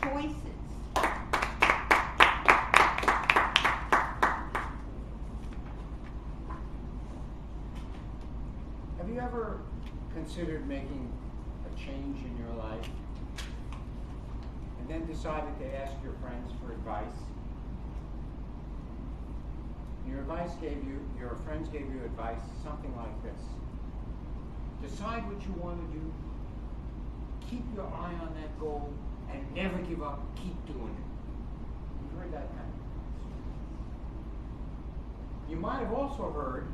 choices. Have you ever considered making a change in your life and then decided to ask your friends for advice? Your friends gave you advice, something like this. Decide what you want to do, keep your eye on that goal, and never give up, keep doing it. You've heard that kind of advice. You might have also heard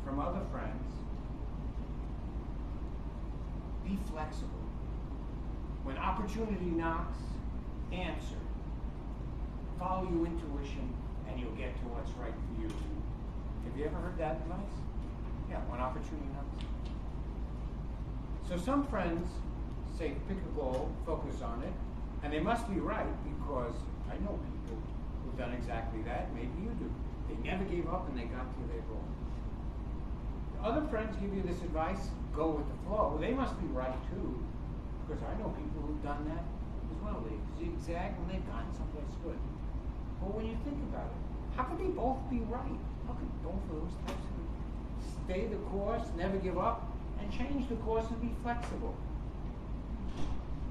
from other friends, be flexible. When opportunity knocks, answer. Follow your intuition, and you'll get to what's right for you. Have you ever heard that advice? Yeah, when opportunity knocks. So some friends say pick a goal, focus on it, and they must be right because I know people who've done exactly that. Maybe you do. They never gave up and they got to their goal. Other friends give you this advice, go with the flow. They must be right too, because I know people who've done that as well. They zigzag when they've gotten someplace good. But when you think about it, how could they both be right? How could both of those types of stay the course, never give up, and change the course and be flexible?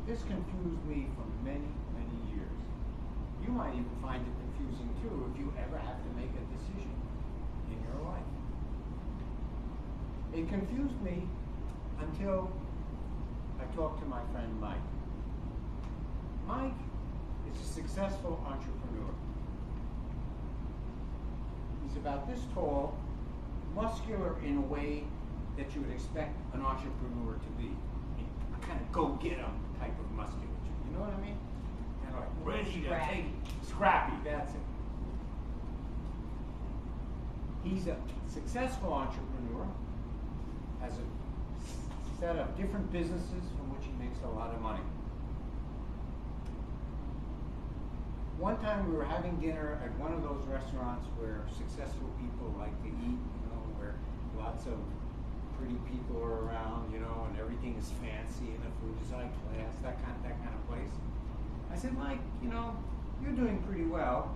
This confused me for many, many years. You might even find it confusing too if you ever have to make a decision in your life. It confused me until I talked to my friend Mike. Mike is a successful entrepreneur. He's about this tall, muscular in a way that you would expect an entrepreneur to be. A kind of go-get-em type of musculature. You know what I mean? Kind of like ready to take, scrappy, that's it. He's a successful entrepreneur, has a set of different businesses from which he makes a lot of money. One time we were having dinner at one of those restaurants where successful people like to eat, where lots of pretty people are around, and everything is fancy and the food is high class, that kind of place. I said, Mike, you're doing pretty well.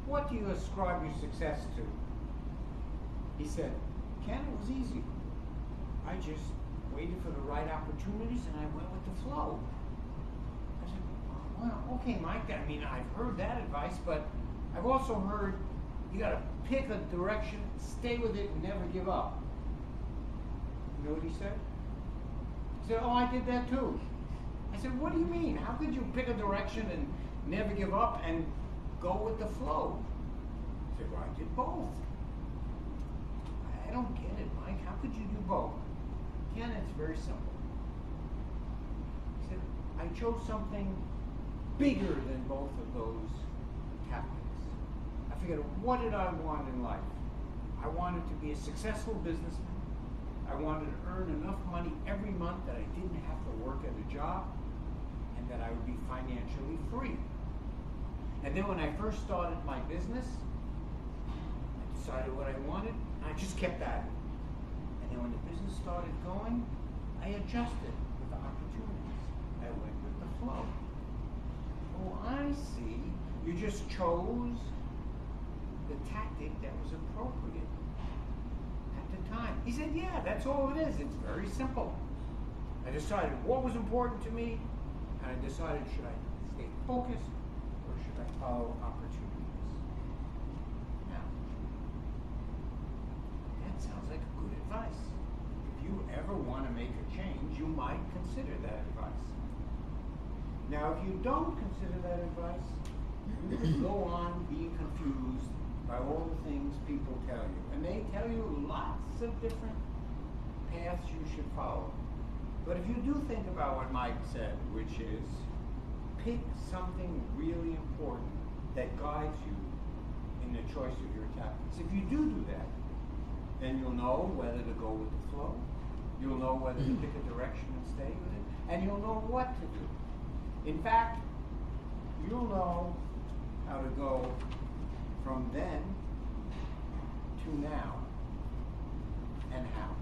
What do you ascribe your success to? He said, Ken, it was easy. I just waited for the right opportunities and I went with the flow. I said, well, okay, Mike, I've heard that advice, but I've also heard you got to pick a direction, stay with it, and never give up. You know what he said? He said, oh, I did that too. I said, what do you mean? How could you pick a direction and never give up and go with the flow? He said, well, I did both. I don't get it, Mike. How could you do both? Ken, it's very simple. He said, I chose something bigger than both of those tactics. I figured, what did I want in life? I wanted to be a successful businessman. I wanted to earn enough money every month that I didn't have to work at a job and that I would be financially free. And then when I first started my business, I decided what I wanted, and I just kept at it. And then when the business started going, I adjusted with the opportunities. I went with the flow. Oh, I see. You just chose the tactic that was appropriate at the time. He said, yeah, that's all it is. It's very simple. I decided what was important to me, and I decided should I stay focused or should I follow opportunities. Now, that sounds like good advice. If you ever want to make a change, you might consider that advice. Now, if you don't consider that advice, you can go on being confused by all the things people tell you. And they tell you lots of different paths you should follow. But if you do think about what Mike said, which is pick something really important that guides you in the choice of your tactics. If you do that, then you'll know whether to go with the flow. You'll know whether to pick a direction and stay with it. And you'll know what to do. In fact, you'll know how to go from then to now and how.